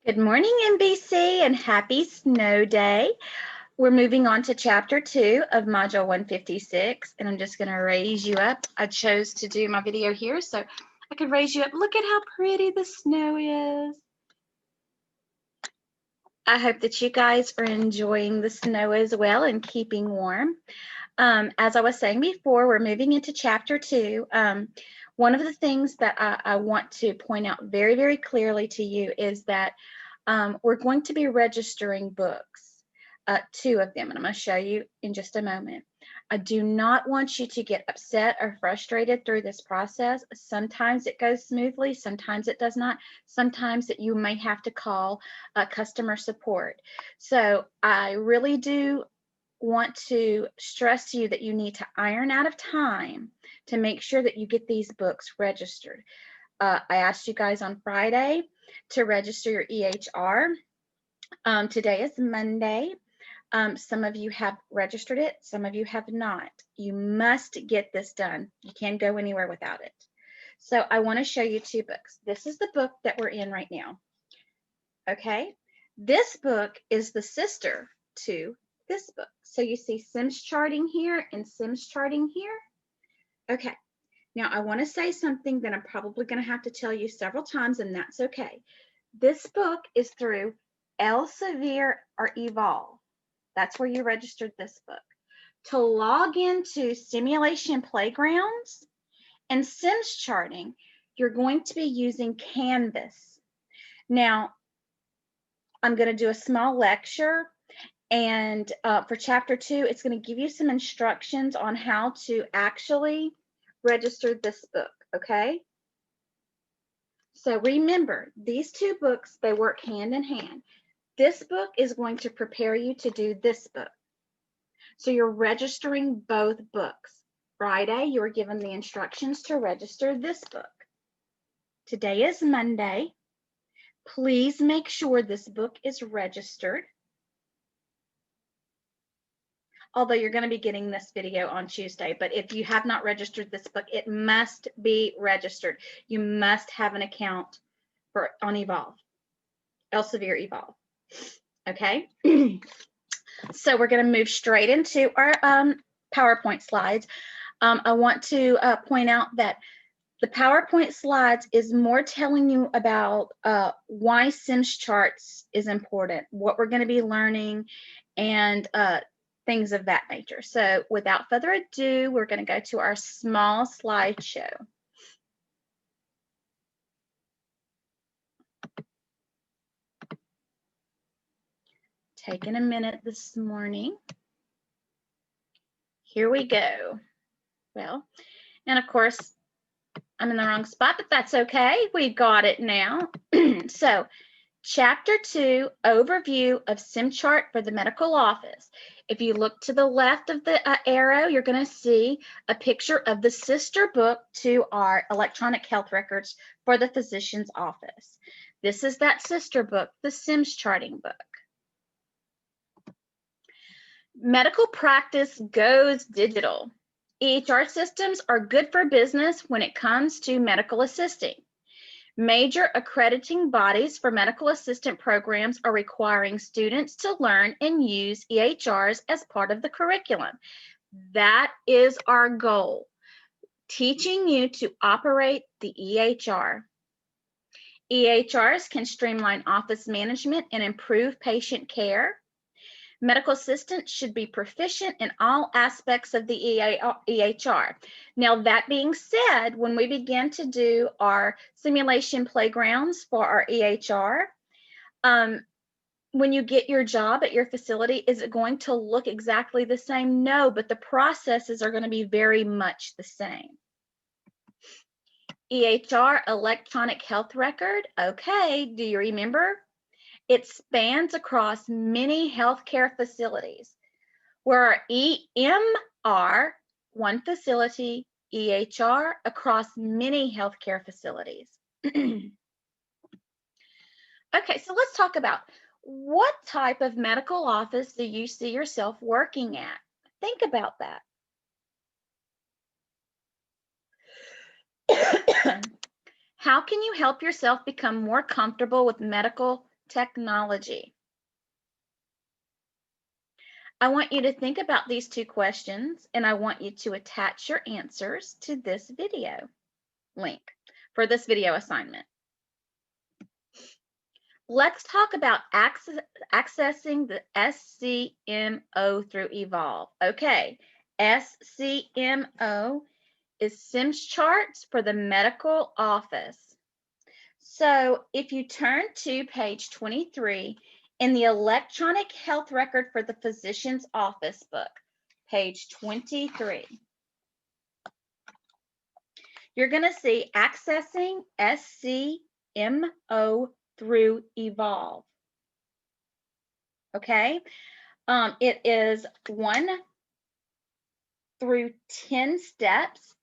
Good morning, NBC, and happy snow day. We're moving on to chapter 2 of module 156, and I'm just going to raise you up. I chose to do my video here so I could raise you up. Look at how pretty the snow is. I hope that you guys are enjoying the snow as well and keeping warm. As I was saying before, we're moving into chapter 2. One of the things that I want to point out very, very clearly to you is that we're going to be registering books, 2 of them, and I'm going to show you in just a moment. I do not want you to get upset or frustrated through this process. Sometimes it goes smoothly, sometimes it does not. Sometimes that you may have to call customer support. So I really do want to stress to you that you need to iron out of time to make sure that you get these books registered. I asked you guys on Friday to register your EHR. Today is Monday. Some of you have registered it, some of you have not. You must get this done. You can't go anywhere without it. So I want to show you 2 books. This is the book that we're in right now. Okay, this book is the sister to this book. So you see Sims charting here and Sims charting here. Okay, now I want to say something that I'm probably going to have to tell you several times, and that's okay. This book is through Elsevier or Evolve. That's where you registered this book. To log into Simulation Playgrounds and Sims charting, you're going to be using Canvas. Now, I'm going to do a small lecture, and for chapter 2, it's going to give you some instructions on how to actually register this book, okay? So remember, these 2 books, they work hand in hand. This book is going to prepare you to do this book. So you're registering both books. Friday, you were given the instructions to register this book. Today is Monday. Please make sure this book is registered. Although you're going to be getting this video on Tuesday, but if you have not registered this book, it must be registered. You must have an account on Evolve, Elsevier Evolve. Okay. So we're going to move straight into our PowerPoint slides. I want to point out that the PowerPoint slides is more telling you about why Sims charts is important, what we're going to be learning, and things of that nature. So without further ado, we're going to go to our small slideshow. Taking a minute this morning. Here we go. Well, and of course, I'm in the wrong spot, but that's okay. We got it now. So, Chapter 2, Overview of SimChart for the Medical Office. If you look to the left of the arrow, you're going to see a picture of the sister book to our electronic health records for the physician's office. This is that sister book, the Sims charting book. Medical practice goes digital. EHR systems are good for business when it comes to medical assisting. Major accrediting bodies for medical assistant programs are requiring students to learn and use EHRs as part of the curriculum. That is our goal, teaching you to operate the EHR. EHRs can streamline office management and improve patient care. Medical assistants should be proficient in all aspects of the EHR. Now, that being said, when we begin to do our simulation playgrounds for our EHR, when you get your job at your facility, is it going to look exactly the same? No, but the processes are going to be very much the same. EHR, electronic health record. Okay, do you remember? It spans across many healthcare facilities, where EMR, one facility, EHR, across many healthcare facilities. Okay, so let's talk about what type of medical office do you see yourself working at? Think about that. How can you help yourself become more comfortable with medical technology. I want you to think about these two questions, and I want you to attach your answers to this video link for this video assignment. Let's talk about accessing the SCMO through Evolve. Okay, SCMO is SIMS charts for the medical office. So if you turn to page 23 in the electronic health record for the physician's office book, page 23, you're going to see accessing SCMO through Evolve. Okay, it is 1 through 10 steps.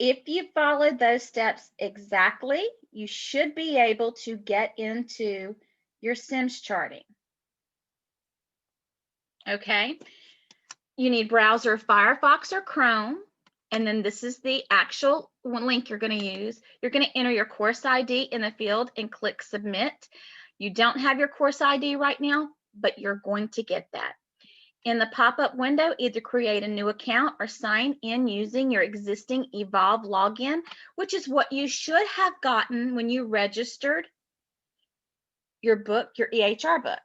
If you follow those steps exactly, you should be able to get into your SIMS charting. Okay, you need browser Firefox or Chrome, and then this is the actual link you're going to use. You're going to enter your course ID in the field and click submit. You don't have your course ID right now, but you're going to get that. In the pop-up window, either create a new account or sign in using your existing Evolve login, which is what you should have gotten when you registered your book, your EHR book.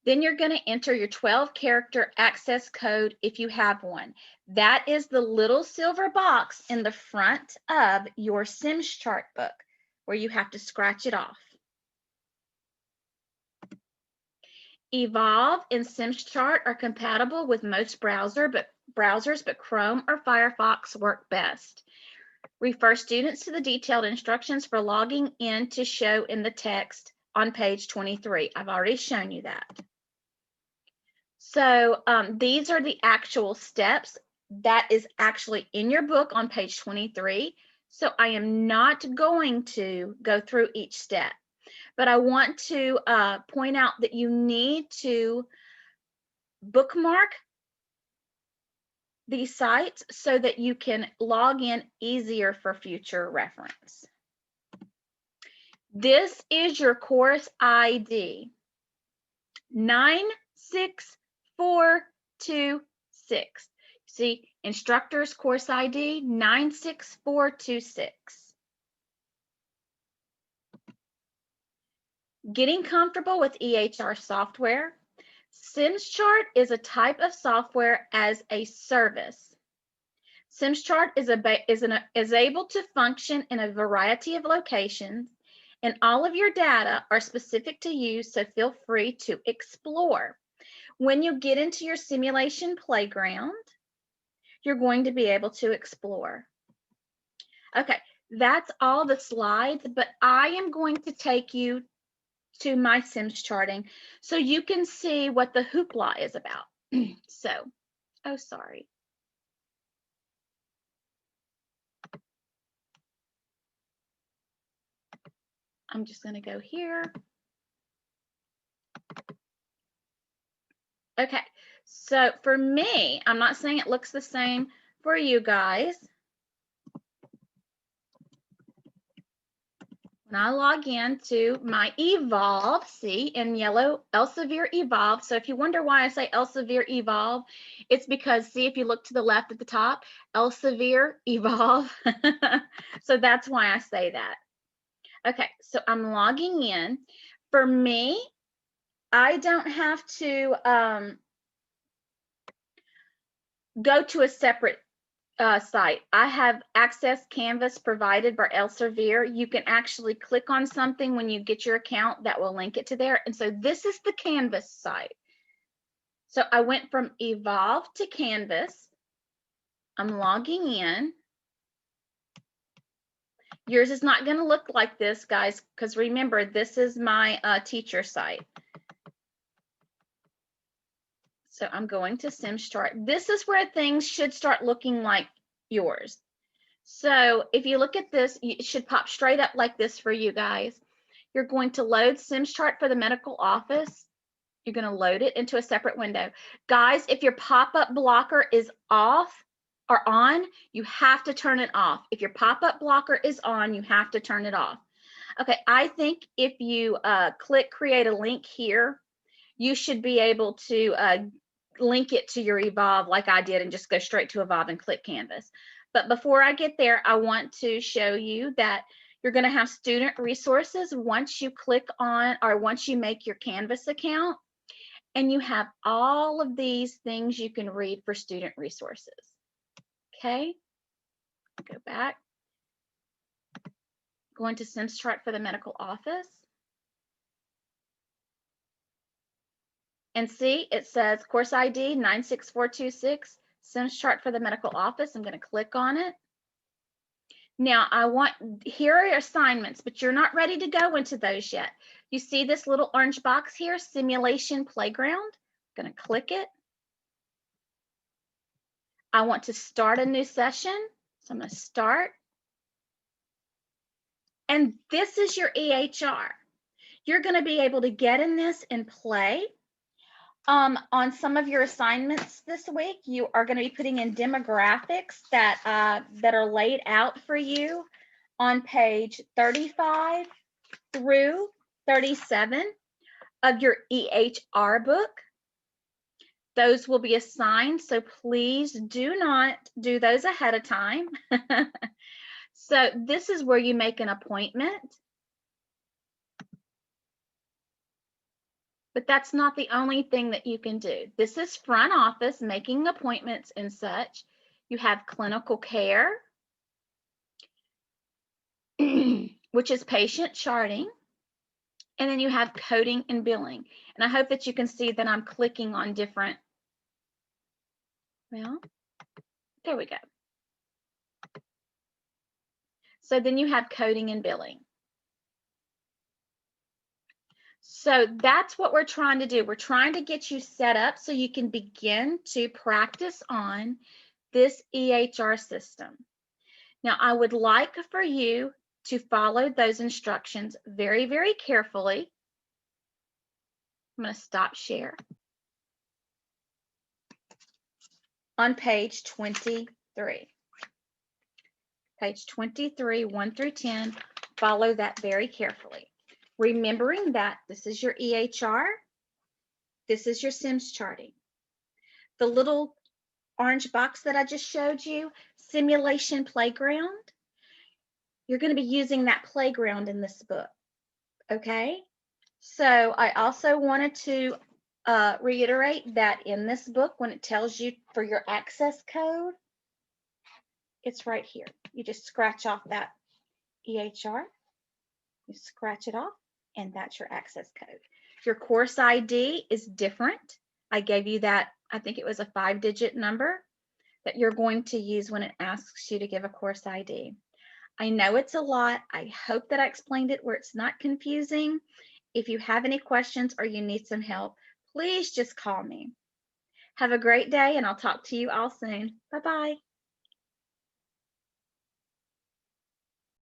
Then you're going to enter your 12-character access code if you have one. That is the little silver box in the front of your SIMS chart book where you have to scratch it off. Evolve and SIMS chart are compatible with most browsers, but Chrome or Firefox work best. Refer students to the detailed instructions for logging in to show in the text on page 23. I've already shown you that. So these are the actual steps that is actually in your book on page 23. So I am not going to go through each step, but I want to point out that you need to bookmark these sites so that you can log in easier for future reference. This is your course ID, 96426. See, instructor's course ID, 96426. Getting comfortable with EHR software. SIMS chart is a type of software as a service. SIMS chart is able to function in a variety of locations, and all of your data are specific to you, so feel free to explore. When you get into your simulation playground, you're going to be able to explore. Okay, that's all the slides, but I am going to take you to my SIMS charting so you can see what the hoopla is about. So, oh, sorry. I'm just going to go here. Okay, so for me, I'm not saying it looks the same for you guys. When I log into my Evolve, see in yellow, Elsevier Evolve. So if you wonder why I say Elsevier Evolve, it's because, see, if you look to the left at the top, Elsevier Evolve. So that's why I say that. Okay, so I'm logging in. For me, I don't have to go to a separate site. I have Access Canvas provided by Elsevier. You can actually click on something when you get your account that will link it to there. And so this is the Canvas site. So I went from Evolve to Canvas. I'm logging in. Yours is not going to look like this, guys, because remember, this is my teacher site. So I'm going to SIMS chart. This is where things should start looking like yours. So if you look at this, it should pop straight up like this for you guys. You're going to load SIMS chart for the medical office. You're going to load it into a separate window. Guys, if your pop-up blocker is off or on, you have to turn it off. If your pop-up blocker is on, you have to turn it off. Okay, I think if you click create a link here, you should be able to link it to your Evolve like I did and just go straight to Evolve and click Canvas. But before I get there, I want to show you that you're going to have student resources once you click on or once you make your Canvas account, and you have all of these things you can read for student resources. Okay, go back. Go into Sims Chart for the medical office. And see, it says course ID 96426, Sims Chart for the medical office. I'm going to click on it. Now here are your assignments, but you're not ready to go into those yet. You see this little orange box here, Simulation Playground. I'm going to click it. I want to start a new session. So I'm going to start. And this is your EHR. You're going to be able to get in this and play. On some of your assignments this week, you are going to be putting in demographics that are laid out for you on page 35 through 37 of your EHR book. Those will be assigned, so please do not do those ahead of time. So this is where you make an appointment. But that's not the only thing that you can do. This is front office, making appointments and such. You have clinical care, which is patient charting. And then you have coding and billing. And I hope that you can see that I'm clicking on different. Well, there we go. So then you have coding and billing. So that's what we're trying to do. We're trying to get you set up so you can begin to practice on this EHR system. Now, I would like for you to follow those instructions very, very carefully. I'm going to stop share. On page 23. Page 23, 1 through 10, follow that very carefully. Remembering that this is your EHR, this is your Sims charting. The little orange box that I just showed you, Simulation Playground, you're going to be using that playground in this book, okay? So I also wanted to reiterate that in this book, when it tells you for your access code, it's right here. You just scratch off that EHR, you scratch it off, and that's your access code. Your course ID is different. I gave you that, I think it was a 5-digit number that you're going to use when it asks you to give a course ID. I know it's a lot. I hope that I explained it where it's not confusing. If you have any questions or you need some help, please just call me. Have a great day, and I'll talk to you all soon. Bye-bye.